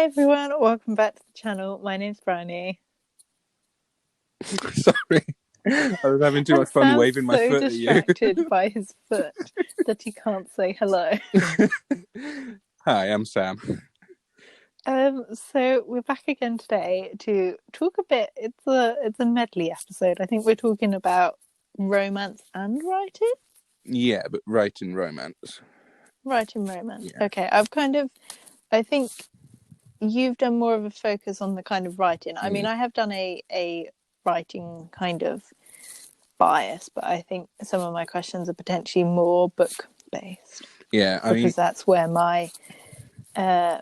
Hi everyone, welcome back to the channel. My name's Bryony. Sorry, I was having too much fun Sam's waving my foot at you. so distracted by his foot that he can't say hello. Hi, I'm Sam. So we're back again today to talk a bit. It's a medley episode. I think we're talking about romance and writing. Yeah, but writing romance. Writing romance. Yeah. Okay, I think you've done more of a focus on the kind of writing. I mean, I have done a writing kind of bias, but I think some of my questions are potentially more book based. Yeah, because that's where my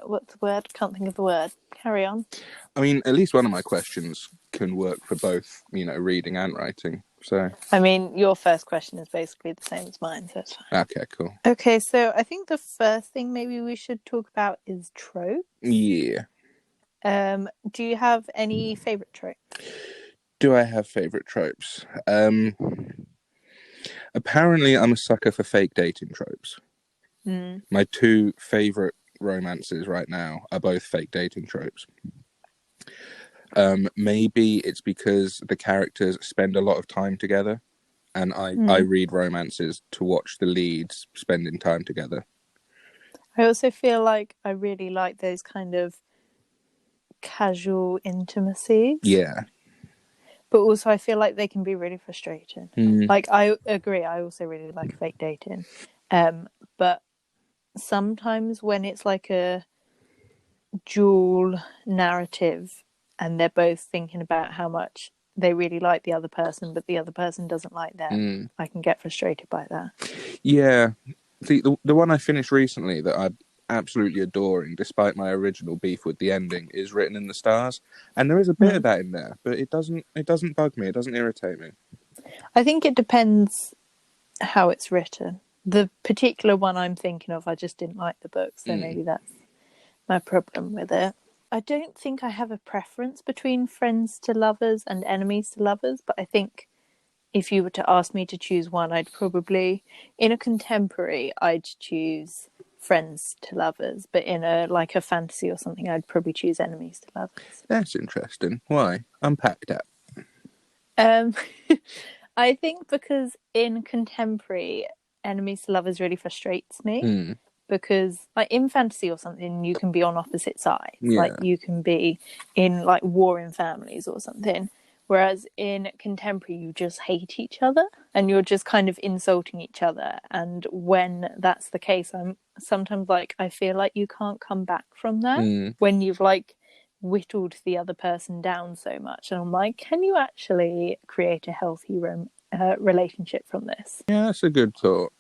what's the word? Can't think of the word. Carry on. I mean, at least one of my questions can work for both, reading and writing. So I mean, your first question is basically the same as mine, so it's fine. Okay, cool. Okay, so I think the first thing maybe we should talk about is tropes. Yeah. Do you have any favourite tropes? Do I have favourite tropes? Apparently, I'm a sucker for fake dating tropes. My two favourite romances right now are both fake dating tropes. Maybe it's because the characters spend a lot of time together, and I read romances to watch the leads spending time together. I also feel like I really like those kind of casual intimacies. Yeah. But also I feel like they can be really frustrating. Like, I agree, I also really like fake dating. But sometimes when it's like a dual narrative and they're both thinking about how much they really like the other person, but the other person doesn't like them, I can get frustrated by that. Yeah. See, the one I finished recently that I'm absolutely adoring, despite my original beef with the ending, is Written in the Stars. And there is a bit of that in there, but it doesn't bug me. It doesn't irritate me. I think it depends how it's written. The particular one I'm thinking of, I just didn't like the book, so maybe that's my problem with it. I don't think I have a preference between friends to lovers and enemies to lovers, but I think if you were to ask me to choose one, I'd probably, in a contemporary, I'd choose friends to lovers, but in a fantasy or something, I'd probably choose enemies to lovers. That's interesting. Why? Unpack that. I think because in contemporary, enemies to lovers really frustrates me. Because in fantasy or something, you can be on opposite sides. Yeah. Like, you can be in war in families or something. Whereas in contemporary, you just hate each other and you're just kind of insulting each other. And when that's the case, I'm sometimes I feel like you can't come back from that when you've whittled the other person down so much. And I'm like, can you actually create a healthy relationship from this? Yeah, that's a good thought.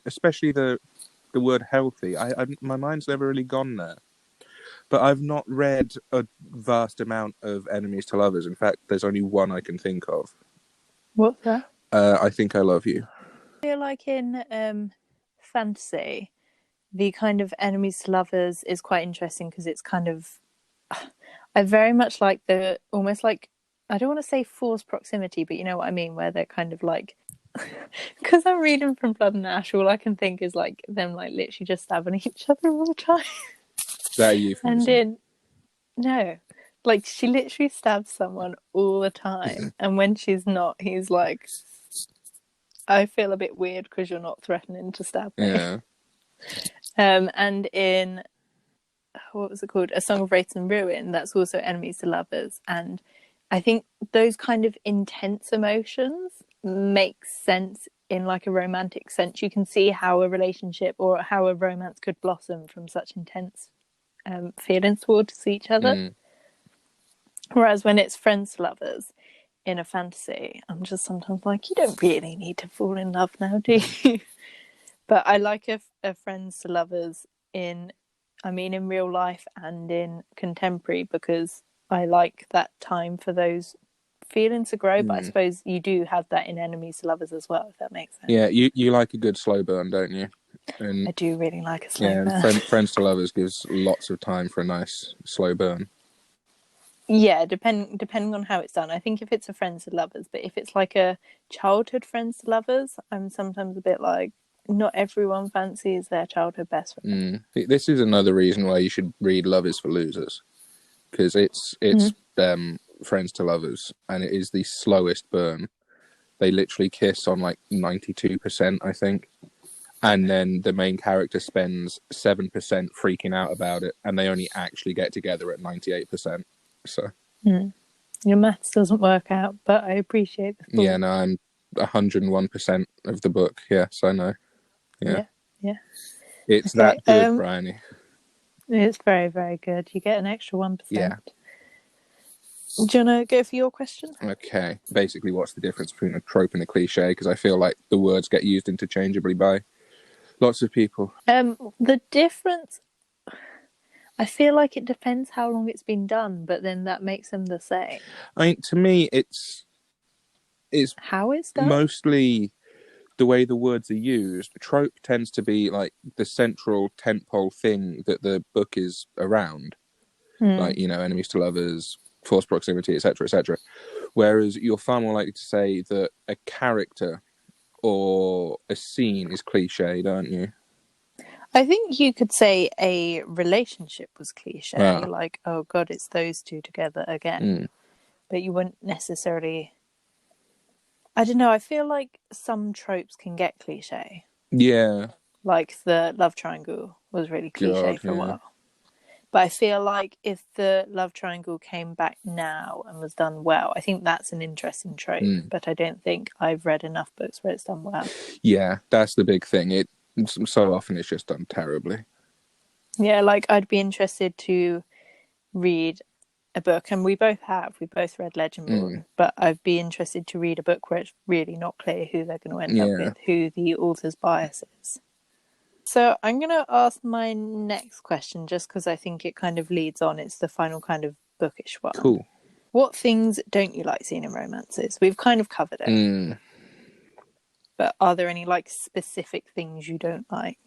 Especially the word healthy. My mind's never really gone there. But I've not read a vast amount of enemies to lovers. In fact, there's only one I can think of. What's that? I Think I Love You. I feel like in fantasy, the kind of enemies to lovers is quite interesting because it's kind of, I very much like the almost I don't want to say forced proximity, but you know what I mean, where they're kind of because I'm reading from Blood and Ash, all I can think is them literally just stabbing each other all the time. Is that a euphemism? No, she literally stabs someone all the time, and when she's not, he's like, I feel a bit weird because you're not threatening to stab me. Yeah. And in, what was it called? A Song of Wraiths and Ruin, that's also enemies to lovers. And I think those kind of intense emotions make sense in a romantic sense. You can see how a relationship or how a romance could blossom from such intense feelings towards each other. Whereas when it's friends to lovers in a fantasy, I'm just sometimes you don't really need to fall in love now, do you? But I like a friends to lovers in real life and in contemporary, because I like that time for those feelings to grow. But I suppose you do have that in enemies to lovers as well, if that makes sense. Yeah, you like a good slow burn, don't you? And I do really like a slow burn. And friends to lovers gives lots of time for a nice slow burn. Yeah, depending on how it's done. I think if it's a friends to lovers, but if it's a childhood friends to lovers, I'm sometimes a bit not everyone fancies their childhood best friend. This is another reason why you should read Love is for Losers, because it's friends to lovers, and it is the slowest burn. They literally kiss on like 92%, I think. And then the main character spends 7% freaking out about it, and they only actually get together at 98%. So your maths doesn't work out, but I appreciate the thought. Yeah, no, I'm 101% of the book. Yes, I know. Yeah. It's Okay, that good, Bryony. It's very, very good. You get an extra 1%. Yeah. Do you want to go for your question? Okay. Basically, what's the difference between a trope and a cliche? Because I feel like the words get used interchangeably by lots of people. The difference, I feel like it depends how long it's been done, but then that makes them the same. I mean, to me, it's how it's done. Mostly the way the words are used. Trope tends to be like the central tentpole thing that the book is around, like, you know, enemies to lovers, forced proximity, etc., etc. Whereas you're far more likely to say that a character or a scene is cliched, aren't you? I think you could say a relationship was cliche, like, oh god, it's those two together again. But you wouldn't necessarily, I don't know, I feel like some tropes can get cliche. Yeah. Like the love triangle was really cliche for a while. But I feel like if the love triangle came back now and was done well, I think that's an interesting trope. But I don't think I've read enough books where it's done well. Yeah, that's the big thing. So often it's just done terribly. Yeah, like I'd be interested to read a book, and we both read Legendborn, but I'd be interested to read a book where it's really not clear who they're going to end up with, who the author's bias is. So I'm going to ask my next question just because I think it kind of leads on. It's the final kind of bookish one. Cool. What things don't you like seeing in romances? We've kind of covered it. But are there any like specific things you don't like?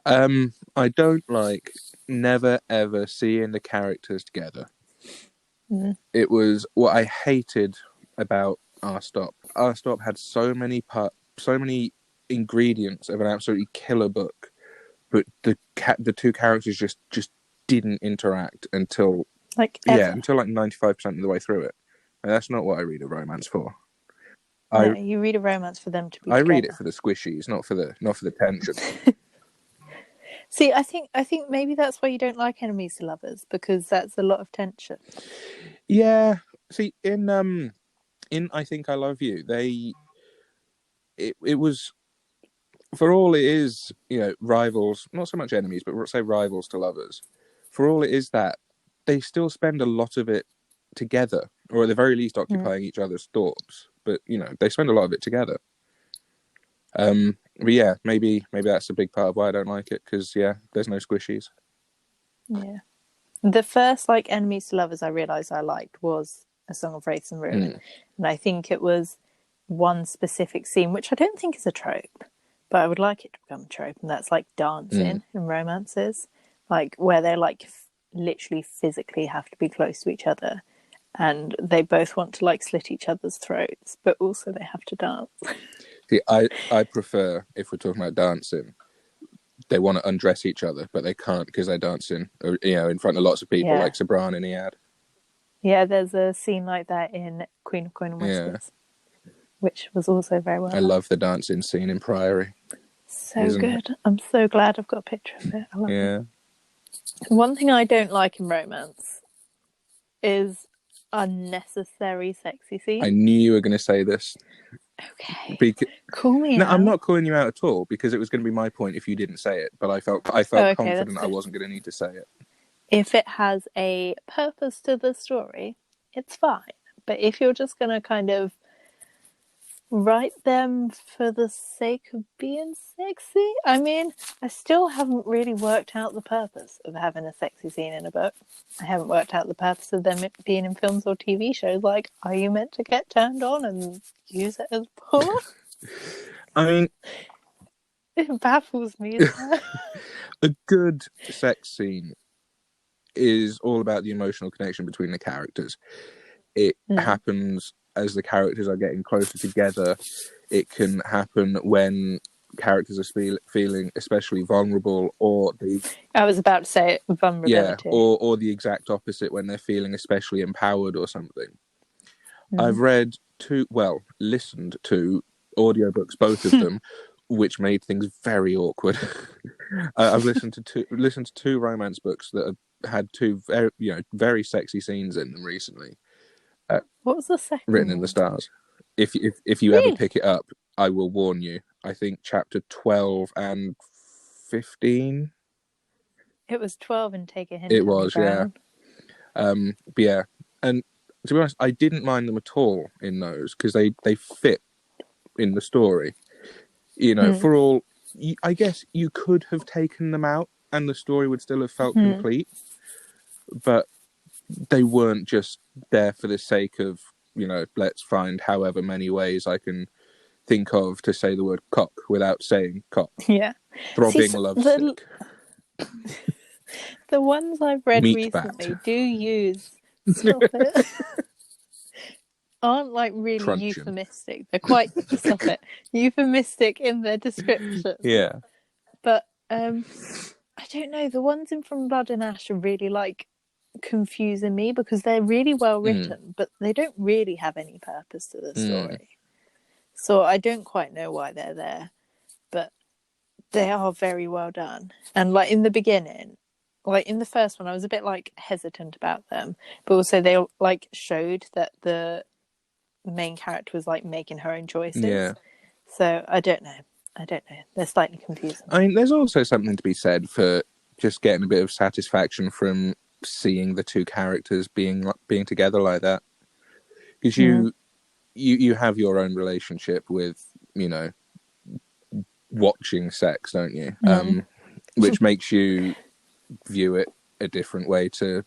I don't like never ever seeing the characters together. It was what I hated about Our Stop. Our Stop had so many ingredients of an absolutely killer book, but the two characters just didn't interact until like 95% of the way through it. And that's not what I read a romance for. No, you read a romance for them to be I together. read it for the squishies, not for the tension. See, I think maybe that's why you don't like enemies to lovers, because that's a lot of tension. Yeah. See, in I Think I Love You, it was, for all it is, you know, rivals, not so much enemies, but say rivals to lovers. For all it is that, they still spend a lot of it together, or at the very least occupying each other's thoughts. But, you know, they spend a lot of it together. But yeah, maybe that's a big part of why I don't like it, because, yeah, there's no squishies. Yeah. The first, like, enemies to lovers I realised I liked was A Song of Wraiths and Ruin. And I think it was one specific scene, which I don't think is a trope, but I would like it to become a trope, and that's, like, dancing in romances. Like, where they're, like, literally physically have to be close to each other, and they both want to, like, slit each other's throats, but also they have to dance. See, I prefer, if we're talking about dancing, they want to undress each other, but they can't because they're dancing, you know, in front of lots of people, like Sabran and Iad. Yeah, there's a scene like that in Queen of Corn and Whiskers, which was also very well. I love the dancing scene in Priory. So good. I'm so glad I've got a picture of it. I love it. One thing I don't like in romance is unnecessary sexy scenes. I knew you were going to say this. Okay. Call me out. No, I'm not calling you out at all, because it was going to be my point if you didn't say it. But I felt confident I wasn't going to need to say it. If it has a purpose to the story, it's fine. But if you're just going to kind of write them for the sake of being sexy, I mean, I still haven't really worked out the purpose of having a sexy scene in a book. I haven't worked out the purpose of them being in films or TV shows. Like, are you meant to get turned on and use it as porn? I mean, it baffles me. A good sex scene is all about the emotional connection between the characters. It happens as the characters are getting closer together. It can happen when characters are feeling especially vulnerable, or I was about to say vulnerability. or the exact opposite when they're feeling especially empowered or something. I've listened to audiobooks, both of them, which made things very awkward. I've listened to two romance books that have had two very sexy scenes in them recently. What was the second Written one? in the Stars. If you ever pick it up, I will warn you. I think chapter 12 and 15. It was 12 and Take a Hint. It was, yeah. But yeah, and to be honest, I didn't mind them at all in those because they fit in the story. For all, I guess you could have taken them out and the story would still have felt complete, but they weren't just there for the sake of, let's find however many ways I can think of to say the word cock without saying cock. Yeah. Throbbing lovesick. The ones I've read recently do use... Stop it. Aren't like really Truncheon. euphemistic. They're quite stop it. Euphemistic in their description. Yeah. But I don't know, the ones in From Blood and Ash are really like confusing me because they're really well written, but they don't really have any purpose to the story. So I don't quite know why they're there. But they are very well done. And like in the beginning, like in the first one, I was a bit like hesitant about them, but also they like showed that the main character was like making her own choices. Yeah. So I don't know. They're slightly confusing. I mean, there's also something to be said for just getting a bit of satisfaction from seeing the two characters being together like that, because you have your own relationship with watching sex, don't you? Which makes you view it a different way to,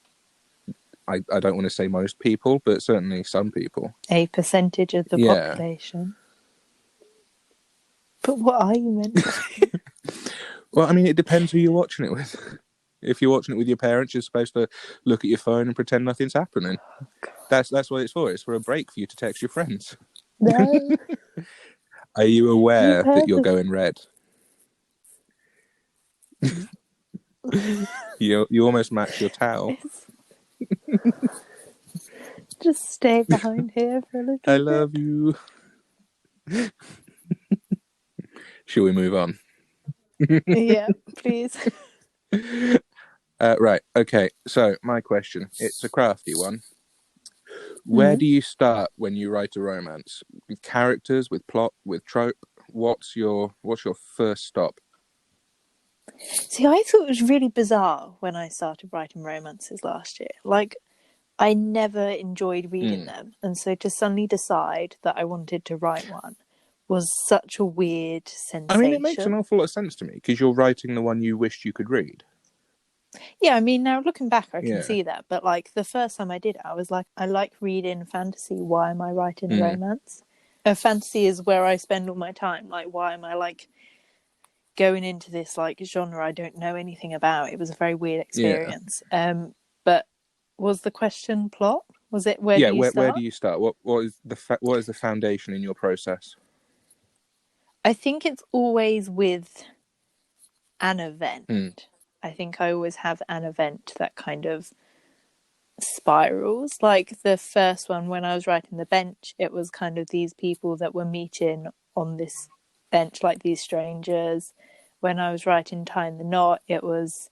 I don't want to say most people, but certainly some people. A percentage of the population. But what are you meant to say? Well, I mean, it depends who you're watching it with. If you're watching it with your parents, you're supposed to look at your phone and pretend nothing's happening. That's what it's for. It's for a break for you to text your friends. No. Are you aware that you're going red? You almost match your towel. Just stay behind here for a little bit. I love you. Shall we move on? Yeah, please. Right, okay. So, my question. It's a crafty one. Where do you start when you write a romance? With characters, with plot, with trope? What's your first stop? See, I thought it was really bizarre when I started writing romances last year. Like, I never enjoyed reading them. And so to suddenly decide that I wanted to write one was such a weird sensation. I mean, it makes an awful lot of sense to me, because you're writing the one you wished you could read. Yeah, I mean, now looking back, I can see that. But, like, the first time I did it, I was like, I like reading fantasy. Why am I writing a romance? Fantasy is where I spend all my time. Like, why am I, like, going into this, like, genre I don't know anything about? It was a very weird experience. But was the question plot? Was it where do you start? Where do you start? What is the foundation in your process? I think it's always with an event. I think I always have an event that kind of spirals. Like the first one, when I was writing The Bench, it was kind of these people that were meeting on this bench, like these strangers. When I was writing Tying the Knot, it was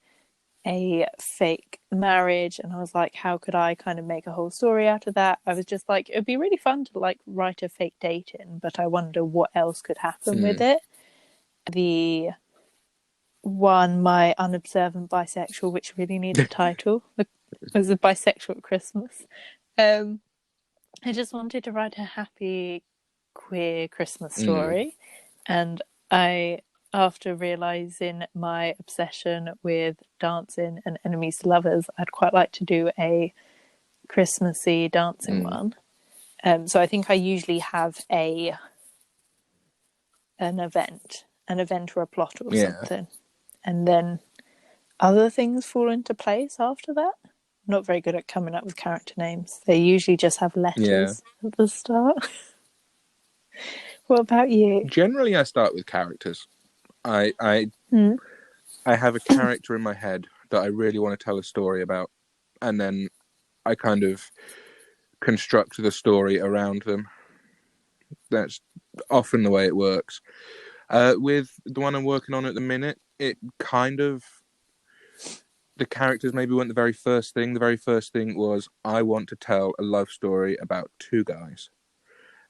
a fake marriage, and I was like, how could I kind of make a whole story out of that? I was just like, it'd be really fun to like write a fake dating, but I wonder what else could happen with it. The one, My Unobservant Bisexual, which really needs a title, was a bisexual at Christmas. I just wanted to write a happy queer Christmas story, and after realising my obsession with dancing and enemies to lovers, I'd quite like to do a Christmassy dancing one. So I think I usually have an event or a plot or something. And then other things fall into place after that. I'm not very good at coming up with character names. They usually just have letters at the start. What about you? Generally, I start with characters. I Mm. I have a character in my head that I really want to tell a story about, and then I kind of construct the story around them. That's often the way it works. With the one I'm working on at the minute, it kind of, the characters maybe weren't the very first thing. The very first thing was, I want to tell a love story about two guys.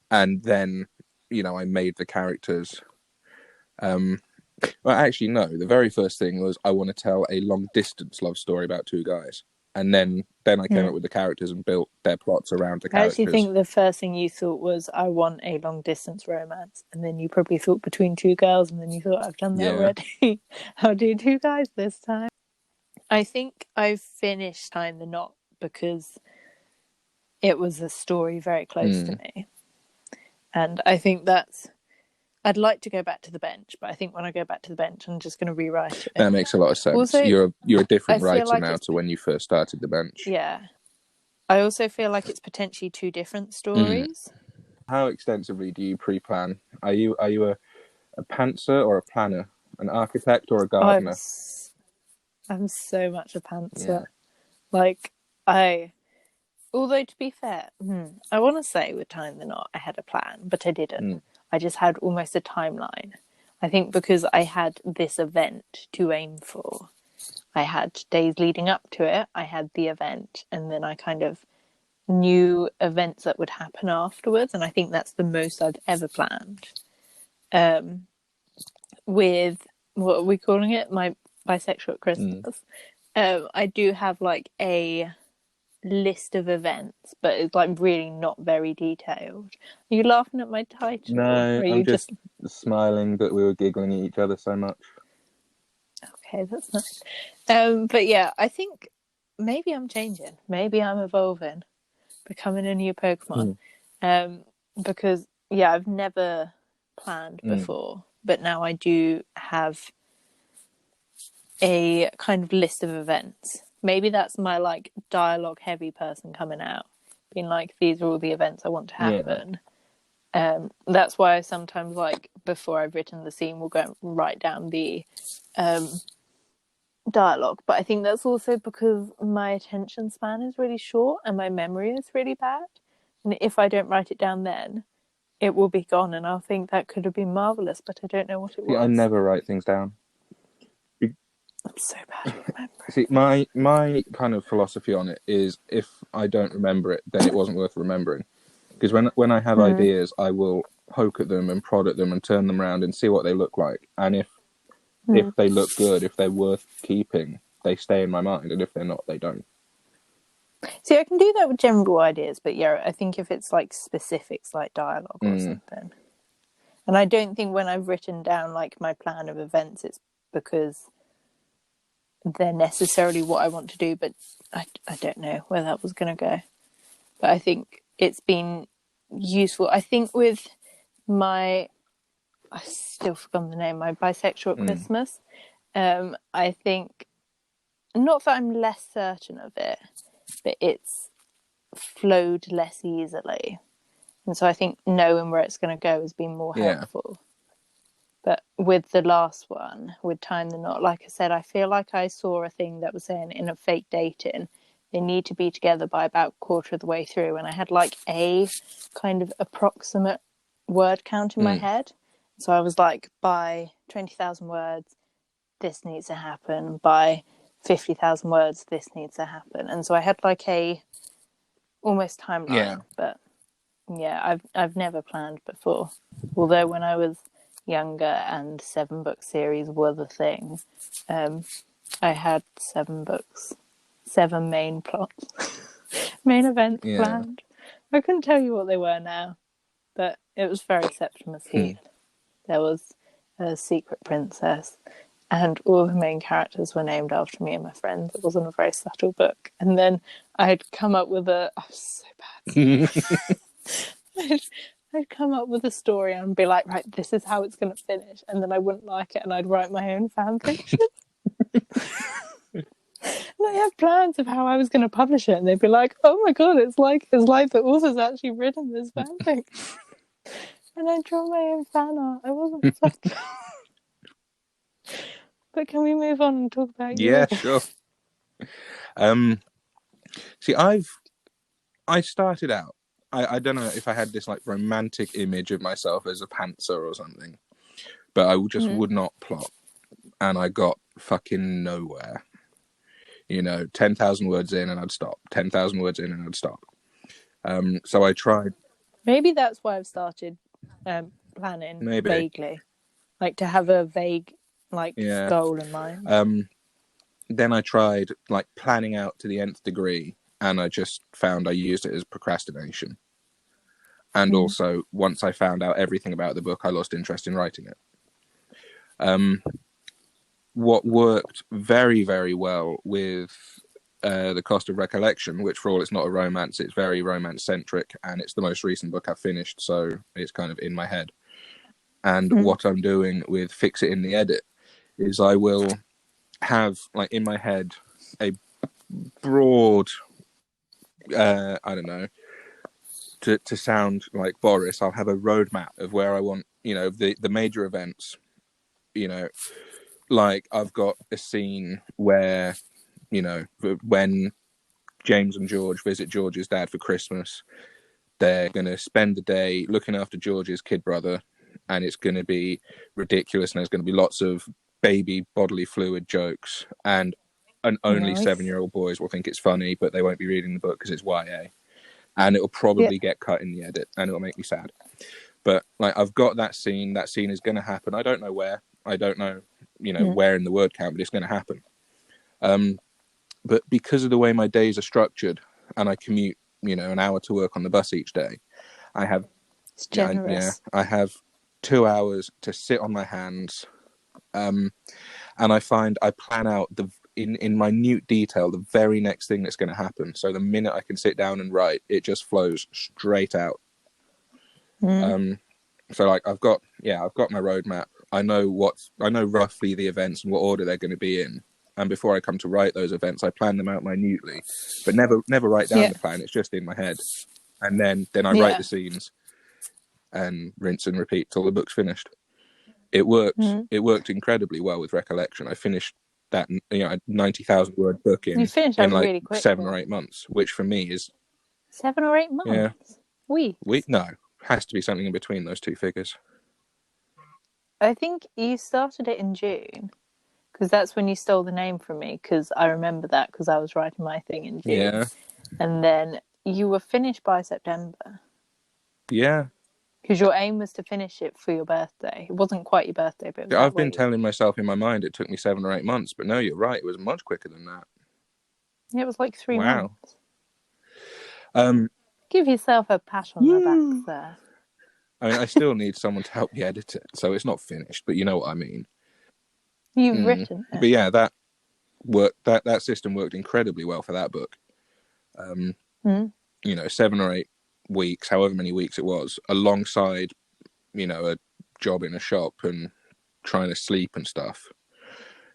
And then, I made the characters. Well, actually, no. The very first thing was, I want to tell a long distance love story about two guys. And then I came up with the characters and built their plots around the I actually characters. think the first thing you thought was, I want a long distance romance. And then you probably thought between two girls, and then you thought, I've done that already. I'll do two guys this time. I think I've finished Tying the Knot because it was a story very close to me. And I think I'd like to go back to the bench, but I think when I go back to the bench, I'm just going to rewrite it. That makes a lot of sense. Also, you're a different writer now to when you first started the bench. Yeah. I also feel like it's potentially two different stories. How extensively do you pre-plan? Are you a pantser or a planner? An architect or a gardener? I'm so much a pantser. Yeah. Although to be fair, I want to say with Tying the Knot, I had a plan, but I didn't. I just had almost a timeline. I think because I had this event to aim for. I had days leading up to it, I had the event, and then I kind of knew events that would happen afterwards, and I think that's the most I've ever planned. With, what are we calling it? My bisexual Christmas. I do have like a list of events, but it's like really not very detailed. Are you laughing at my title? No, I'm just smiling that we were giggling at each other so much. Okay, that's nice. But yeah, I think maybe I'm changing. Maybe I'm evolving, becoming a new Pokemon. Because yeah, I've never planned before, but now I do have a kind of list of events. Maybe that's my like dialogue heavy person coming out, being like, these are all the events I want to happen. That's why I sometimes, like, before I've written the scene, will go and write down the dialogue. But I think that's also because my attention span is really short and my memory is really bad. And if I don't write it down then, it will be gone, and I'll think that could have been marvellous, but I don't know what it was. I never write things down. I'm so bad at remembering. See, my kind of philosophy on it is, if I don't remember it, then it wasn't worth remembering. Because when I have ideas, I will poke at them and prod at them and turn them around and see what they look like. And if they look good, if they're worth keeping, they stay in my mind. And if they're not, they don't. See, I can do that with general ideas, but yeah, I think if it's like specifics, like dialogue or something. And I don't think when I've written down like my plan of events, it's because they're necessarily what I want to do, but I don't know where that was going to go. But I think it's been useful. I think with I still forgot the name, my bisexual Christmas, I think, not that I'm less certain of it, but it's flowed less easily. And so I think knowing where it's going to go has been more helpful. But with the last one, with Tying the Knot, like I said, I feel like I saw a thing that was saying in a fake dating, they need to be together by about quarter of the way through. And I had like a kind of approximate word count in my head. So I was like, by 20,000 words, this needs to happen. By 50,000 words, this needs to happen. And so I had like a almost timeline. But yeah, I've never planned before. Although when I was younger and 7-book series were the thing, I had 7 books, 7 main plots, main events planned. I couldn't tell you what they were now, but it was very Septimus Heath. There was a secret princess, and all the main characters were named after me and my friends. It wasn't a very subtle book. And then I'd come up with I was so bad. I'd come up with a story and be like, right, this is how it's going to finish. And then I wouldn't like it and I'd write my own fan fiction. And I had plans of how I was going to publish it. And they'd be like, oh my God, it's like the author's actually written this fanfic. And I'd draw my own fan art. I wasn't such. But can we move on and talk about Yeah, yours? sure. See, I started out. I don't know if I had this like romantic image of myself as a pantser or something, but I just would not plot, and I got fucking nowhere. 10,000 words in and I'd stop. 10,000 words in and I'd stop. So I tried. Maybe that's why I've started planning Maybe. vaguely, like to have a vague Yeah. goal in mind. Then I tried like planning out to the nth degree, and I just found I used it as procrastination. And also, once I found out everything about the book, I lost interest in writing it. What worked very, very well with The Cost of Recollection, which for all it's not a romance, it's very romance-centric, and it's the most recent book I've finished, so it's kind of in my head. And what I'm doing with Fix It in the Edit is I will have, like, in my head, a broad, I don't know, to sound like Boris, I'll have a roadmap of where I want, the major events, like I've got a scene where, when James and George visit George's dad for Christmas, they're going to spend the day looking after George's kid brother, and it's going to be ridiculous, and there's going to be lots of baby bodily fluid jokes, and only 7-year-old boys will think it's funny, but they won't be reading the book because it's YA, and it'll probably get cut in the edit, and it'll make me sad. But like, I've got that scene is going to happen. I don't know where, I don't know, where in the word count, but it's going to happen. But because of the way my days are structured, and I commute, an hour to work on the bus each day, I have, It's generous. I have 2 hours to sit on my hands, and I find I plan out in minute detail the very next thing that's going to happen. So the minute I can sit down and write, it just flows straight out. So like I've got my roadmap. I know roughly the events and what order they're going to be in. And before I come to write those events, I plan them out minutely, but never write down the plan. It's just in my head, and then I write the scenes, and rinse and repeat till the book's finished. It worked. It worked incredibly well with Recollection. I finished that 90,000 word book in like really 7 or 8 months, which for me is 7 or 8 months. Yeah, weeks. No, has to be something in between those two figures. I think you started it in June, because that's when you stole the name from me, because I remember that because I was writing my thing in June. Yeah. And then you were finished by September. Yeah. Because your aim was to finish it for your birthday. It wasn't quite your birthday, but it was I've been telling myself in my mind it took me 7 or 8 months, but no, you're right. It was much quicker than that. Yeah, it was like 3 months. Give yourself a pat on the back there. I mean, I still need someone to help me edit it, so it's not finished, but you know what I mean. You've written it. But yeah, that worked. That system worked incredibly well for that book. 7 or 8 weeks, however many weeks it was, alongside, a job in a shop and trying to sleep and stuff.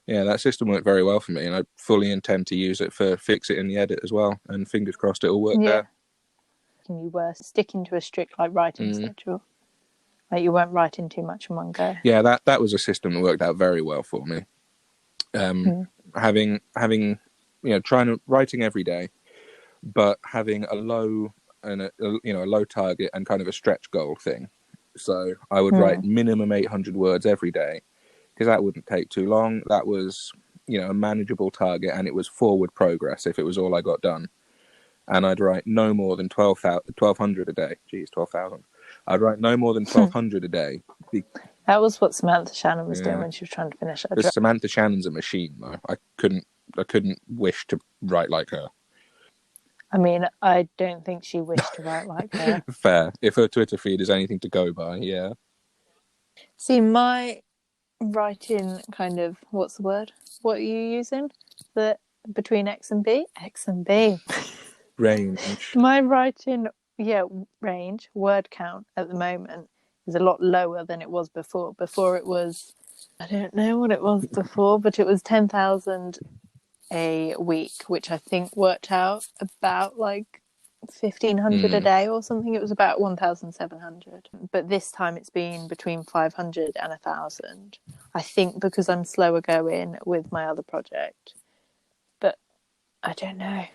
Yeah, that system worked very well for me, and I fully intend to use it for Fix It in the Edit as well, and fingers crossed it'll work there. And you were sticking to a strict writing schedule. Like you weren't writing too much in one go. Yeah, that was a system that worked out very well for me. Having writing every day, but having a low and a low target and kind of a stretch goal thing. So I would write minimum 800 words every day, because that wouldn't take too long. That was a manageable target, and it was forward progress if it was all I got done. And I'd write no more than 1,200 a day. Geez, 12,000. I'd write no more than 1,200 a day. That was what Samantha Shannon was doing when she was trying to finish her. Samantha Shannon's a machine, though. I couldn't wish to write like her. I mean, I don't think she wished to write like her. Fair. If her Twitter feed is anything to go by, yeah. See, my writing kind of, what's the word? What are you using? Between X and B? X and B. Range. My writing, range, word count at the moment is a lot lower than it was before. Before it was, I don't know what it was before, but it was 10,000 a week, which I think worked out about like 1,500 a day or something. It was about 1,700. But this time it's been between 500 and 1,000. I think because I'm slower going with my other project. But I don't know.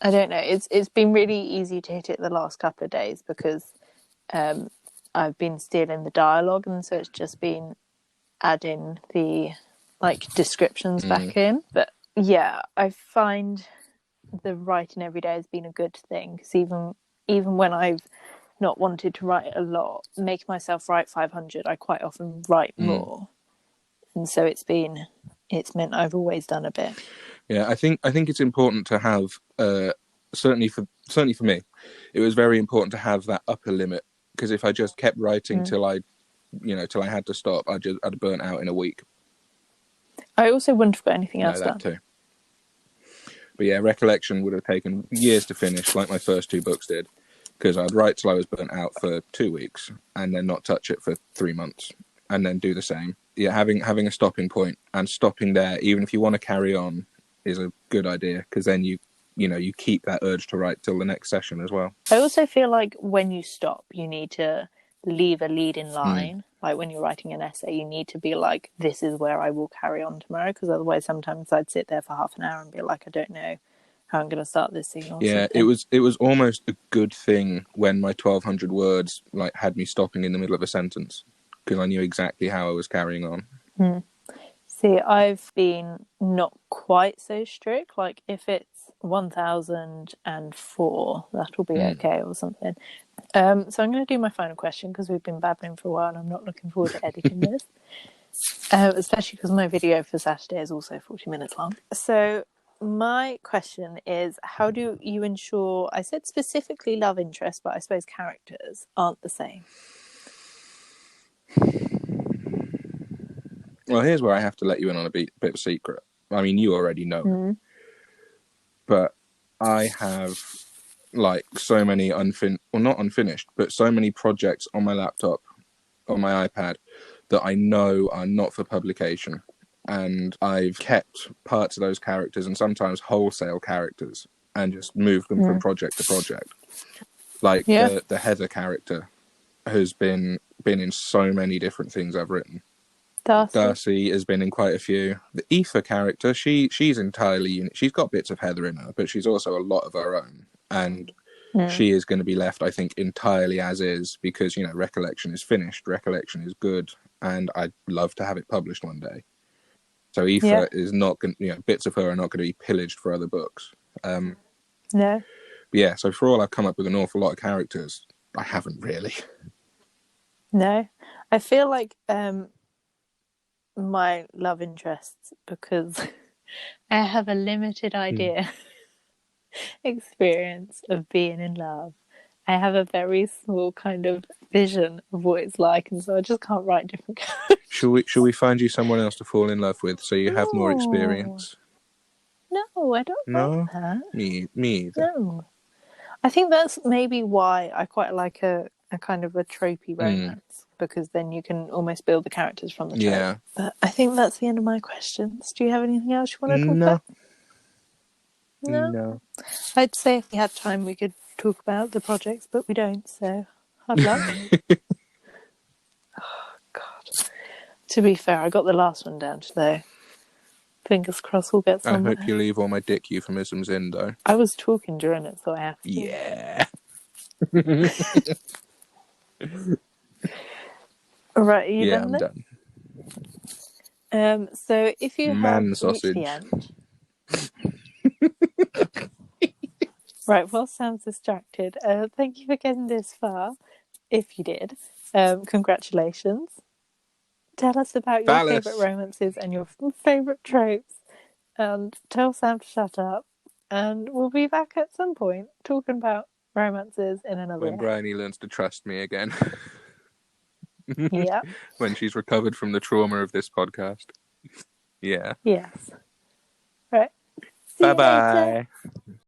It's been really easy to hit it the last couple of days because I've been stealing the dialogue, and so it's just been adding the descriptions back in. But yeah, I find the writing every day has been a good thing, because even when I've not wanted to write a lot, make myself write 500, I quite often write more, and so it's meant I've always done a bit. Yeah, I think it's important to have certainly for me, it was very important to have that upper limit, because if I just kept writing till I had to stop, I'd burn out in a week. I also wouldn't have got anything else done. Too. But yeah, Recollection would have taken years to finish, like my first 2 books did, because I'd write till I was burnt out for 2 weeks, and then not touch it for 3 months, and then do the same. Yeah, having a stopping point and stopping there, even if you want to carry on, is a good idea, because then you keep that urge to write till the next session as well. I also feel like when you stop, you need to leave a leading line. Like when you're writing an essay, you need to be like, this is where I will carry on tomorrow, because otherwise sometimes I'd sit there for half an hour and be like, I don't know how I'm going to start this scene or something. It was almost a good thing when my 1,200 words had me stopping in the middle of a sentence, because I knew exactly how I was carrying on. See, I've been not quite so strict. Like if it's 1004, that'll be okay or something. So I'm going to do my final question, because we've been babbling for a while and I'm not looking forward to editing this. Especially because my video for Saturday is also 40 minutes long. So my question is, how do you ensure, I said specifically love interest, but I suppose characters aren't the same? Well, here's where I have to let you in on a bit of a secret. I mean, you already know. But I have so many not unfinished, but so many projects on my laptop, on my iPad, that I know are not for publication. And I've kept parts of those characters, and sometimes wholesale characters, and just moved them from project to project. The Heather character has been in so many different things I've written. Darcy has been in quite a few. The Aoife character, she's entirely unique. She's got bits of Heather in her, but she's also a lot of her own. And she is going to be left, I think, entirely as is, because, Recollection is finished. Recollection is good, and I'd love to have it published one day. So Aoife is not going bits of her are not going to be pillaged for other books. No. But yeah, so for all I've come up with an awful lot of characters, I haven't really. No. I feel like my love interests, because I have a limited idea experience of being in love. I have a very small kind of vision of what it's like, and so I just can't write different characters. Should we find you someone else to fall in love with, so you have more experience? No, I don't want that. Me either. No. I think that's maybe why I quite like a kind of a tropey romance, because then you can almost build the characters from the trope. Yeah. But I think that's the end of my questions. Do you have anything else you want to talk about? No. I'd say if we had time we could talk about the projects, but we don't, so hard luck. Oh, God. To be fair, I got the last one down today. Fingers crossed we'll get somewhere. I hope you leave all my dick euphemisms in, though. I was talking during it, so I have to. Yeah. Right, are you done? I'm done. So if you have sausage. Reached the end. Right, well, Sam's distracted. Thank you for getting this far. If you did, congratulations. Tell us about your favourite romances and your favourite tropes. And tell Sam to shut up. And we'll be back at some point talking about romances in another way. When Bryony learns to trust me again. Yeah. When she's recovered from the trauma of this podcast. Yeah. Yes. Right. Bye-bye.